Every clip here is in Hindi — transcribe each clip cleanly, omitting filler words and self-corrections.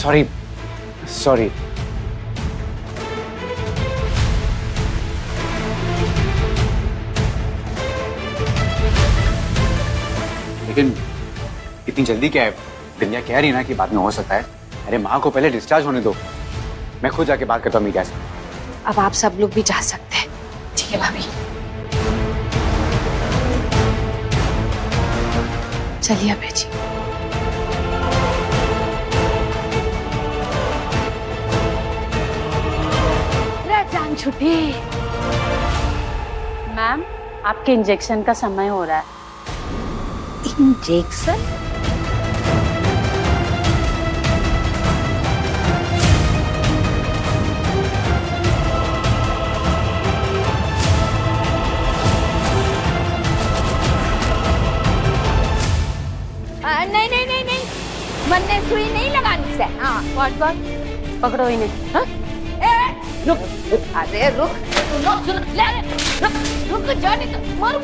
Sorry sorry. लेकिन इतनी जल्दी क्या है? दिव्या कह रही है ना कि बाद में हो सकता है। अरे माँ को पहले डिस्चार्ज होने दो, मैं खुद जाके बात करता हूँ मीडिया से। अब आप सब लोग भी जा सकते हैं। ठीक है भाभी, चलिए अभय जी। जान छुट्टी। मैम, आपके इंजेक्शन का समय हो रहा है। इंजेक्शन? नहीं नहीं नहीं नहीं, मन ने सुई नहीं लगानी से। हाँ बहुत पकड़ो इन्हें। हाँ? रुक, अरे रुक, सुनो ले, रुक जाने तो मारू।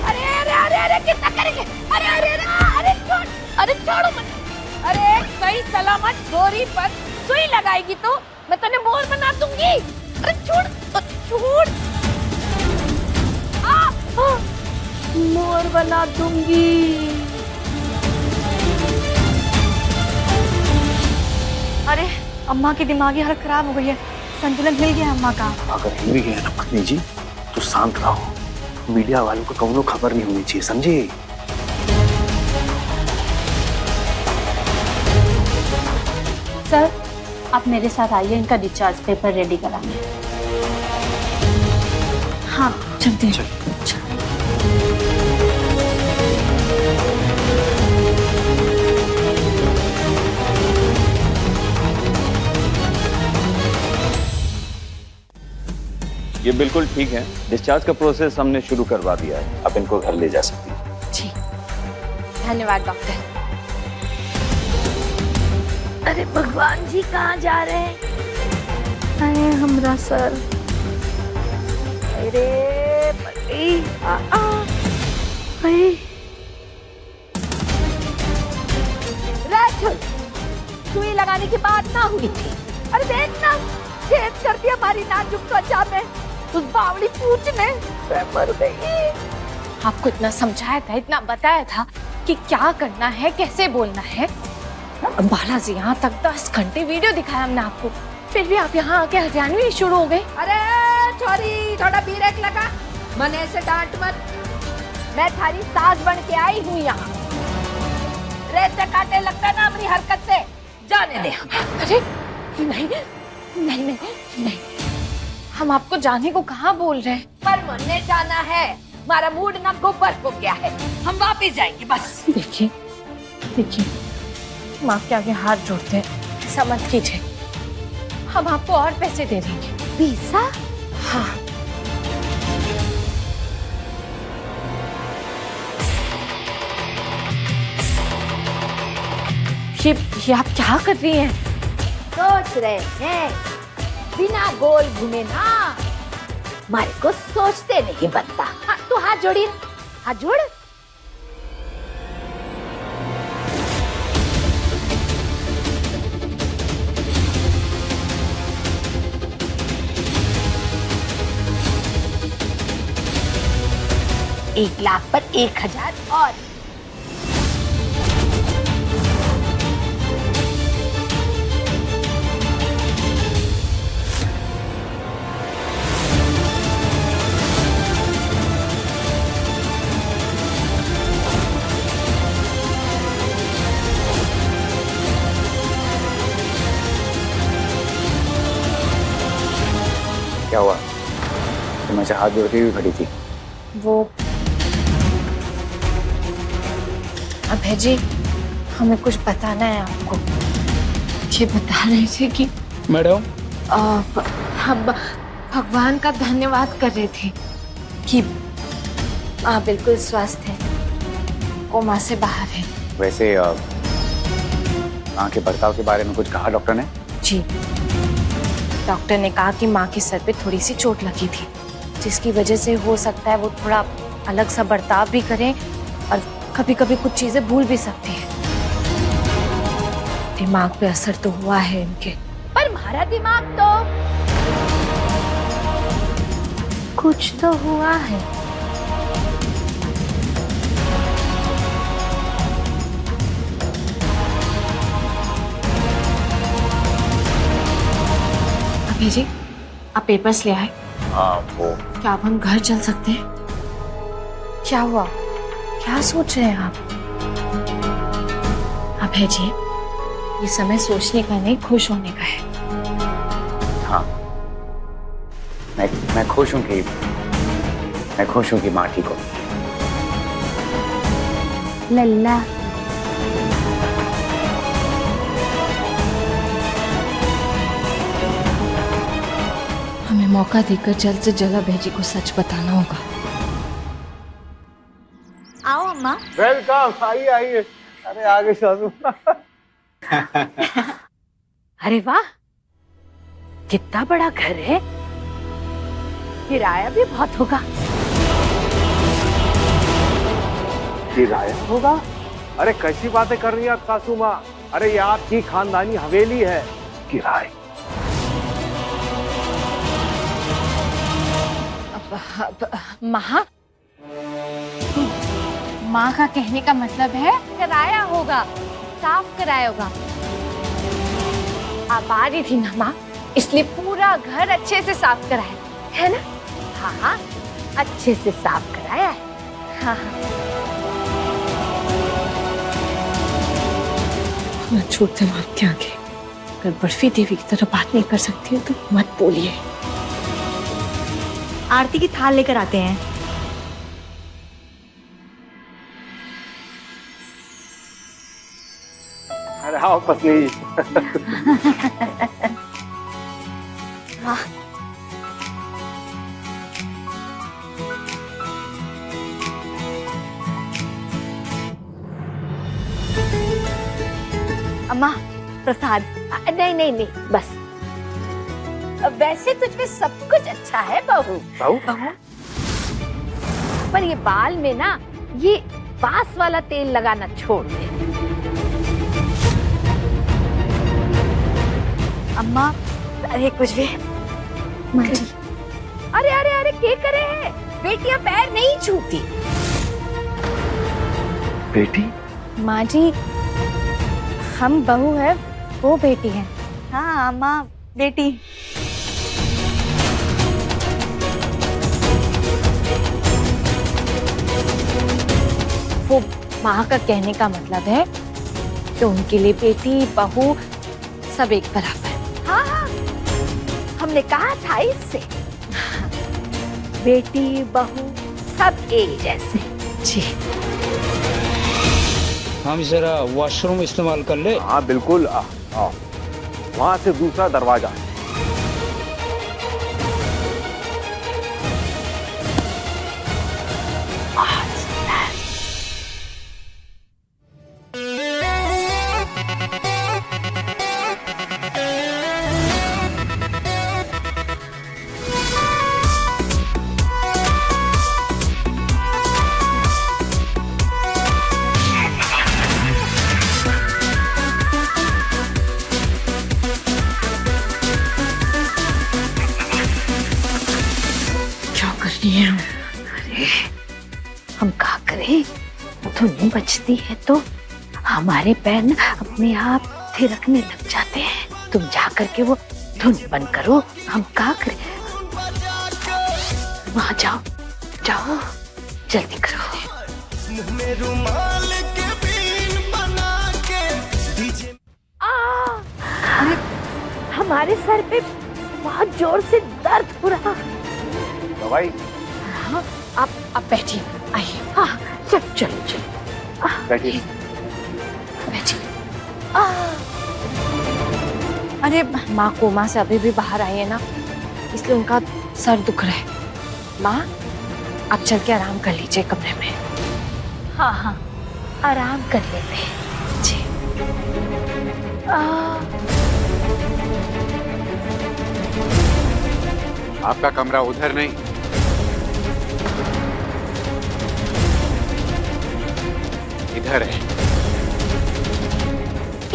अरे अरे अरे अरे कितना करेंगे? अरे अरे अरे अरे छोड़ो मत। अरे सही सलामत छोरी पर सुई लगाएगी तो मैं तुझे मोर बना दूंगी। अरे छोड़ छोड़। मोर बना दूंगी। अरे अम्मा की दिमागी हालत खराब हो गई है, संतुलन हिल गया अम्मा का। अगर हिल भी गया ना पत्नी जी तो शांत रहो, मीडिया वालों को कौनो खबर नहीं होनी चाहिए, समझे? सर, आप मेरे साथ आइए, इनका डिस्चार्ज पेपर रेडी कराने। हाँ चलते हैं। ये बिल्कुल ठीक है। डिस्चार्ज का प्रोसेस हमने शुरू करवा दिया है, अब इनको घर ले जा सकती हैं। जी धन्यवाद डॉक्टर। अरे भगवान जी कहाँ जा रहे हैं? अरे हमरा सर। अरे पति राजू, सुई लगाने की बात ना हुई थी। अरे देखना, छेद कर दिया हमारी नाजुक त्वचा में उस बावली पूंछ ने। मैं मर गई। आपको इतना समझाया था, इतना बताया था कि क्या करना है, कैसे बोलना है। बालाजी यहाँ तक 10 घंटे वीडियो दिखाया हमने आपको, फिर भी आप यहाँ आके हरियाणवी शुरू हो गए। अरे छोरी, थोड़ा ब्रेक लगा, मन ऐसे डांट मत। मैं थारी सास बन के आई हूँ यहाँ। रेत काटे लगता ना अपनी हरकत से, जाने दे। अरे नहीं नहीं नहीं नहीं, हम आपको जाने को कहाँ बोल रहे हैं। पर मन जाना है, हमारा मूड ना गोबर हो गया है, हम वापिस जाएंगे बस। देखिए देखिए, हम आपके आगे हाथ जोड़ते हैं, ऐसा मत कीजिए। हम आपको और पैसे दे देंगे। पैसा? हाँ। ये आप क्या कर रही हैं? सोच रहे हैं, बिना गोल घूमे ना हमारे को सोचते नहीं बनता। हाँ, तू हाथ जोड़ी, हाथ जोड़। एक लाख पर 1000 और। क्या हुआ? तुम ऐसे हाथ जोड़ती हुई खड़ी थी। वो अभय जी, हमें कुछ बताना है आपको। ये बता रहे थे कि मैडम हम भगवान का धन्यवाद कर रहे थे कि आप बिल्कुल स्वस्थ हैं, कोमा से बाहर है। वैसे माँ के बर्ताव के बारे में कुछ कहा डॉक्टर ने? जी, डॉक्टर ने कहा कि माँ के सर पे थोड़ी सी चोट लगी थी, जिसकी वजह से हो सकता है वो थोड़ा अलग सा बर्ताव भी करें और कभी कभी कुछ चीजें भूल भी सकते हैं। दिमाग पे असर तो हुआ है इनके। पर हमारा दिमाग तो कुछ तो हुआ है। अभय जी, आप पेपर्स ले आए? हाँ वो क्या अब हम घर चल सकते हैं? क्या हुआ? क्या सोच रहे हैं आप? अभय जी, ये समय सोचने का नहीं, खुश होने का है। हाँ, मैं खुश हूँ कि माँ ठीक हो। लल्ला, हमें मौका देकर जल्द से जल्द अभय जी को सच बताना होगा। आओ अम्मा। वेलकम, आइए आइए। अरे आगे सासू। अरे वाह, कितना बड़ा घर है। किराया भी बहुत होगा। किराया होगा? अरे कैसी बातें कर रही हैं आप सासू माँ? अरे ये आपकी खानदानी हवेली है। किराए? माँ का कहने का मतलब है किराया होगा, साफ कराया होगा। आप आ रही थी ना माँ, इसलिए पूरा घर अच्छे से साफ कराया है ना? हाँ हाँ, अच्छे से साफ कराया है। हाँ हाँ। मैं छोड़ते हूँ आपके आगे। अगर बर्फी देवी की तरह बात नहीं कर सकती है तो मत बोलिए। आरती की थाल लेकर आते हैं। अरे आओ पत्नी। अम्मा, प्रसाद। नहीं नहीं नहीं, बस। वैसे तुझ में सब कुछ अच्छा है बहू। बहू? पर ये बाल में ना ये बांस वाला तेल लगाना छोड़ दे। अम्मा, अरे कुछ भी। अरे अरे अरे, क्या करे हैं? बेटियां पैर नहीं छूती। बेटी? माँ जी, हम बहू है, वो बेटी है। हाँ अम्मा, बेटी। वो माँ का कहने का मतलब है कि उनके लिए बेटी बहू सब एक बराबर। हाँ हाँ, हमने कहा था इससे। बेटी बहू सब एक जैसे। जी। हम जरा वॉशरूम इस्तेमाल कर ले। हाँ बिल्कुल, आओ। वहां से दूसरा दरवाजा। हम क्या करें? धुन बजती है तो हमारे पैर ना अपने आप थिरकने लग जाते हैं। तुम जा करके वो धुन बंद करो। हम क्या करें? वहां जाओ, जाओ, जल्दी करो। अरे हमारे सर पे बहुत जोर से दर्द हो रहा। दवाई? हाँ, आप बैठिए, आइए। हाँ, चल चल चल। बैठिए। बैठिए। अरे माँ कोमा से अभी भी बाहर आई है ना, इसलिए उनका सर दुख रहा है। माँ, आप चल के आराम कर लीजिए कमरे में। हाँ हाँ, आराम कर लेते हैं। जी। आपका कमरा उधर नहीं, इधर है।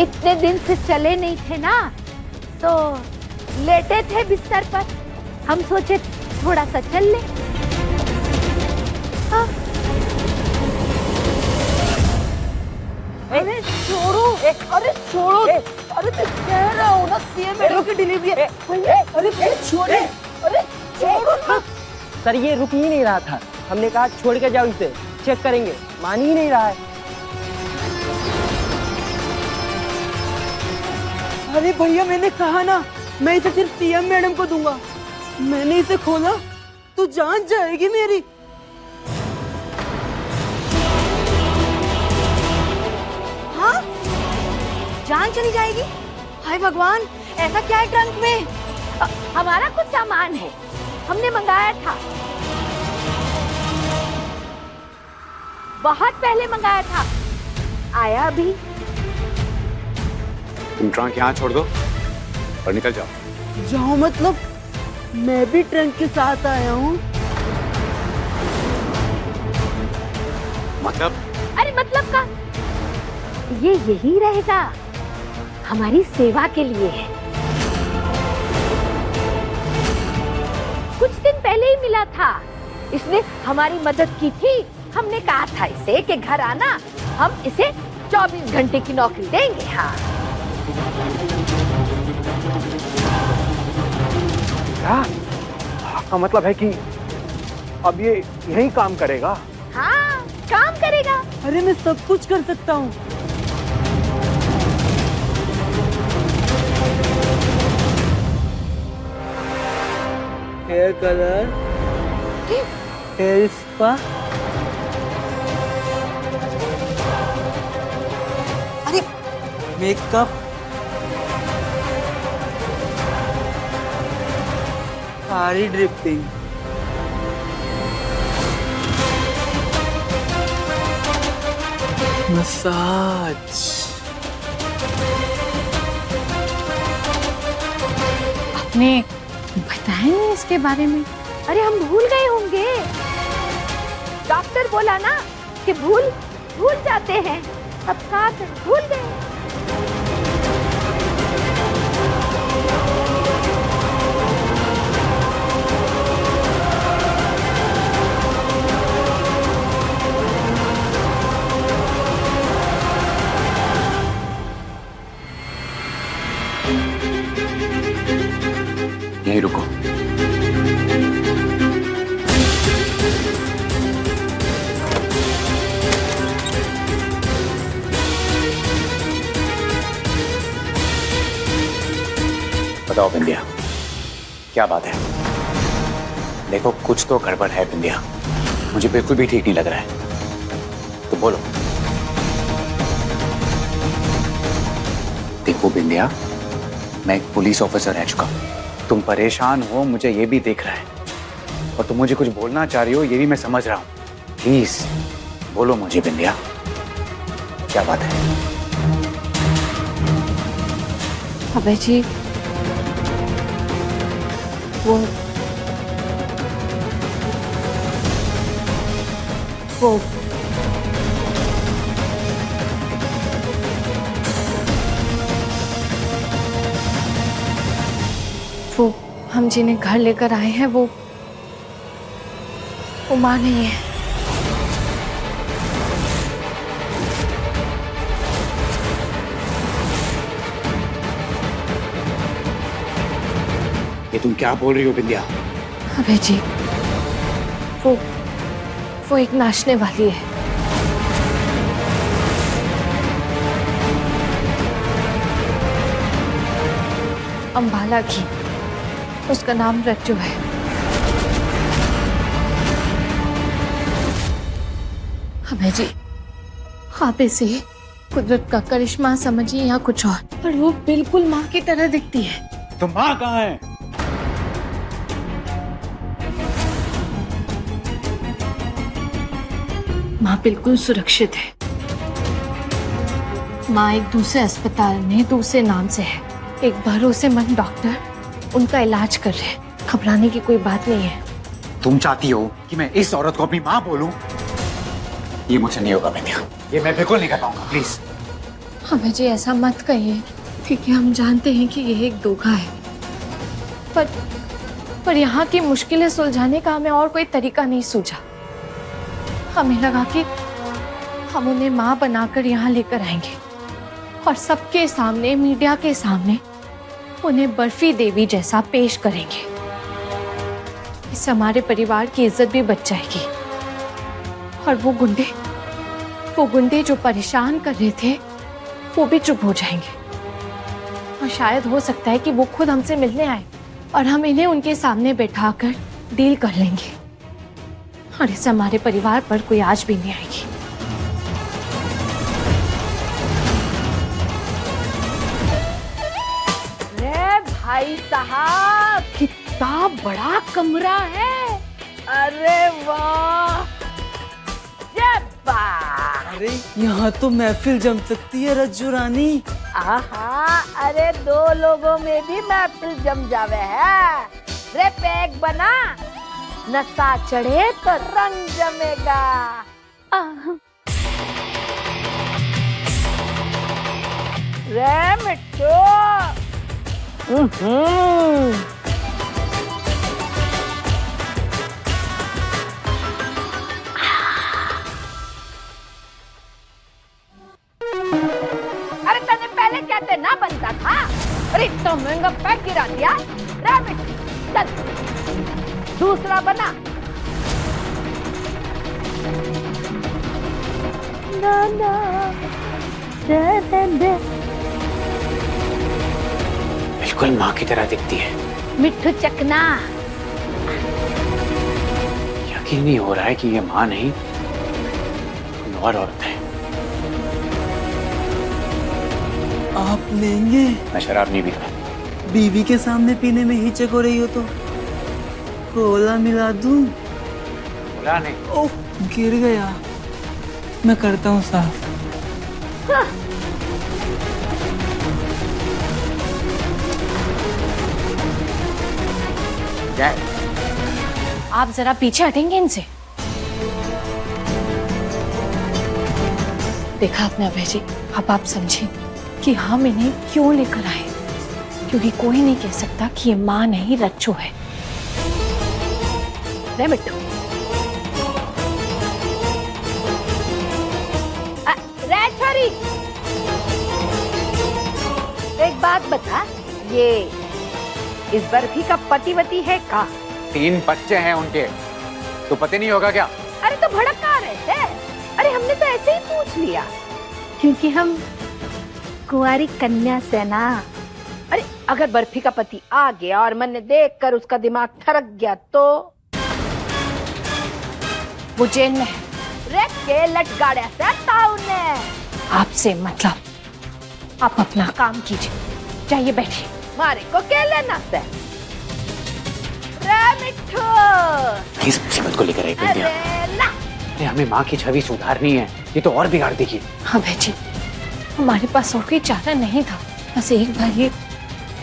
इतने दिन से चले नहीं थे ना, तो लेटे थे बिस्तर पर, हम सोचे थोड़ा सा चल ले। हाँ। अरे छोड़ो, अरे छोड़ो, अरे मैं कह रहा हूँ ना सीएम मैडम की डिलीवरी है। अरे छोड़े, अरे छोड़ो ना। सर ये रुक ही नहीं रहा था, हमने कहा छोड़ के जाओ इसे, चेक करेंगे, मान ही नहीं रहा है। अरे भैया मैंने कहा ना, मैं इसे सिर्फ सीएम मैडम को दूंगा। मैंने इसे खोला तो जान जाएगी मेरी। हाँ, जान चली जाएगी? हाय भगवान, ऐसा क्या है ट्रंक में? हमारा कुछ सामान है, हमने मंगाया था, बहुत पहले मंगाया था, आया अभी। तुम ट्रंक यहाँ छोड़ दो और निकल जाओ। जाओ मतलब मैं भी ट्रंक के साथ आया हूँ। मतलब? अरे मतलब का ये यही रहेगा, हमारी सेवा के लिए है। कुछ दिन पहले ही मिला था, इसने हमारी मदद की थी। हमने कहा था इसे कि घर आना, हम इसे 24 घंटे की नौकरी देंगे। हाँ का मतलब है कि अब ये यही काम करेगा? हाँ, काम करेगा। अरे मैं सब कुछ कर सकता हूँ। हेयर कलर, हेयर स्पा, अरे मेकअप, सारी ड्रिपिंग, मसाज। आपने बताया नहीं इसके बारे में? अरे हम भूल गए होंगे, डॉक्टर बोला ना कि भूल जाते हैं, अब साथ भूल गए। यहीं रुको। बताओ बिंदिया, क्या बात है? देखो कुछ तो गड़बड़ है बिंदिया, मुझे बिल्कुल भी ठीक नहीं लग रहा है, तो बोलो। देखो बिंदिया, मैं एक पुलिस ऑफिसर रह चुका हूं, तुम परेशान हो मुझे ये भी देख रहा है, और तुम मुझे कुछ बोलना चाह रही हो ये भी मैं समझ रहा हूं। प्लीज बोलो मुझे बिंदिया, क्या बात है? अबे जी, वो हम जिन्हें घर लेकर आए हैं वो माँ नहीं है। ये तुम क्या बोल रही हो बिंदिया? अबे जी, वो एक नाचने वाली है। अंबाला की, उसका नाम रज्जू है। अबे जी, आप इसे कुदरत का करिश्मा समझिए या कुछ और, पर वो बिल्कुल माँ की तरह दिखती है। तो माँ कहाँ है? माँ बिल्कुल सुरक्षित है। माँ एक दूसरे अस्पताल में दूसरे नाम से है। एक भरोसेमंद डॉक्टर उनका इलाज कर रहे हैं। घबराने की कोई बात नहीं है। तुम चाहती हो कि मैं इस औरत को अपनी माँ बोलूं? ये मुझसे नहीं होगा बिंदिया, ये मैं बिल्कुल नहीं कर पाऊंगा, प्लीज। हमें जी ऐसा मत कहिए, क्योंकि हम जानते हैं कि यह एक धोखा है, पर यहाँ की मुश्किलें सुलझाने का हमें और कोई तरीका नहीं सूझा। हमें लगा कि हम उन्हें माँ बनाकर यहाँ लेकर आएंगे और सबके सामने, मीडिया के सामने उन्हें बर्फी देवी जैसा पेश करेंगे। इससे हमारे परिवार की इज्जत भी बच जाएगी और वो गुंडे जो परेशान कर रहे थे वो भी चुप हो जाएंगे। और शायद हो सकता है कि वो खुद हमसे मिलने आए और हम इन्हें उनके सामने बैठाकर डील कर लेंगे और इससे हमारे परिवार पर कोई आँच भी नहीं आएगी। अरे भाई साहब, कितना बड़ा कमरा है। अरे वाह, अरे यहाँ तो महफिल जम सकती है रज्जू रानी। आहा, अरे दो लोगों में भी महफिल जम जावे है। रे पैक बना, नशा चढ़े तो रंग जमेगा। रे मिट्टू, अरे तने पहले कहते ना बनता था। अरे इतना महंगा पैक गिरा दिया। रे मिट्टू, चल दूसरा बना। ना ना दे। बिल्कुल माँ की तरह दिखती है। मिट्टू चकना, यकीन नहीं हो रहा है कि ये माँ नहीं कोई और औरत है। आप लेंगे? मैं शराब नहीं पीता। बीवी के सामने पीने में हिचक हो रही हो तो कोला मिला दूं? बोला नहीं। ओह, गिर गया। मैं करता हूँ साफ। क्या? आप जरा पीछे हटेंगे इनसे। देखा आपने अभय जी, अब आप समझे कि हम इन्हें क्यों लेकर आए, क्योंकि कोई नहीं कह सकता कि ये माँ नहीं रज्जू है। रे मिट्टू, रे छोरी, एक बात बता, ये इस बर्फी का पतिवती है का? 3 बच्चे हैं उनके, तो पता नहीं होगा क्या? अरे तो भड़का रहे थे। अरे हमने तो ऐसे ही पूछ लिया, क्योंकि हम कुंवारी कन्या से ना। अरे अगर बर्फी का पति आ गया और मैंने देखकर उसका दिमाग ठरक गया तो? वो जेल में है। रे के लटकाड़े से ताऊने। आपसे मतलब, आप अपना काम कीजिए, जाइए बैठिए। मारे को क्या लेना से? रे मिट्टू, किस मुसीबत को लेकर आई बिंदिया? अरे ला, अरे हमें माँ की छवि सुधारनी है, ये तो और बिगाड़ देगी। अभय जी, हमारे पास और कोई चारा नहीं था। बस एक बार ये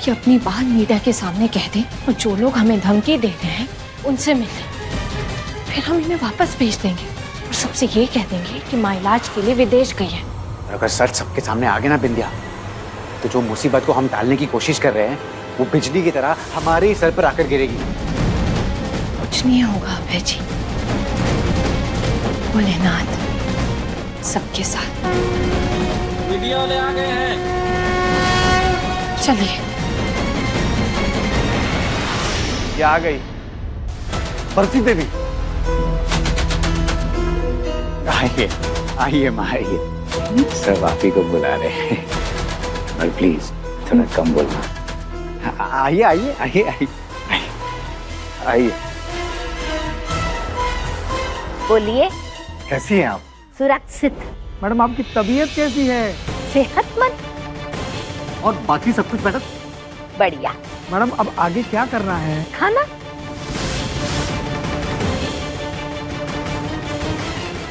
कि अपनी बात मीडिया के सामने कह दें और जो लोग हमें धमकी दे रहे हैं उनसे मिल लें, फिर हम इन्हें वापस भेज देंगे और सबसे ये कह देंगे कि माँ इलाज के लिए विदेश गई है। और अगर सच सबके सामने आ गया ना बिंदिया, तो जो मुसीबत को हम टालने की कोशिश कर रहे हैं वो बिजली की तरह हमारे ही सर पर आकर गिरेगी। कुछ नहीं होगा अभय जी, भोलेनाथ सबके साथ। मीडिया वाले आ गए हैं। चलिए। ये आ गई बर्फी देवी। आइए आइए माँ, आइए, सब आप ही को बुला रहे हैं। और प्लीज थोड़ा कम बोलना। आइए आइए आइए आइए आइए। बोलिए। कैसी हैं आप? सुरक्षित। मैडम आपकी तबीयत कैसी है? सेहतमंद। और बाकी सब कुछ मैडम? बढ़िया। मैडम अब आगे क्या करना है? खाना।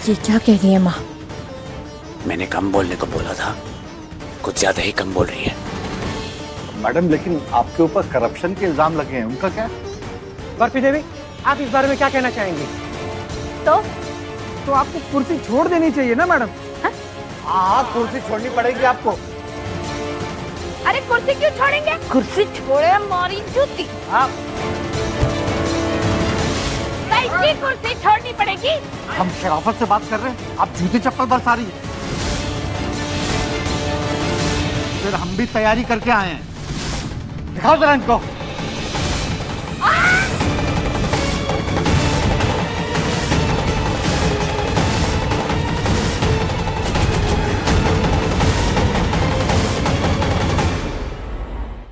ये क्या कह रही है माँ? मैंने कम बोलने को बोला था, कुछ ज्यादा ही कम बोल रही है। मैडम लेकिन आपके ऊपर करप्शन के इल्जाम लगे हैं, उनका क्या? बर्फी देवी, आप इस बारे में क्या कहना चाहेंगे? तो तो आपको कुर्सी छोड़ देनी चाहिए ना मैडम। हाँ, कुर्सी छोड़नी पड़ेगी आपको। अरे कुर्सी क्यों छोड़ेंगे? कुर्सी छोड़े मारी जूती। हाँ, कैसी कुर्सी छोड़नी पड़ेगी? हम शराफत से बात कर रहे हैं, आप जूती चप्पल बरसा रही है। फिर हम भी तैयारी करके आए हैं, दिखाओ जरा इनको।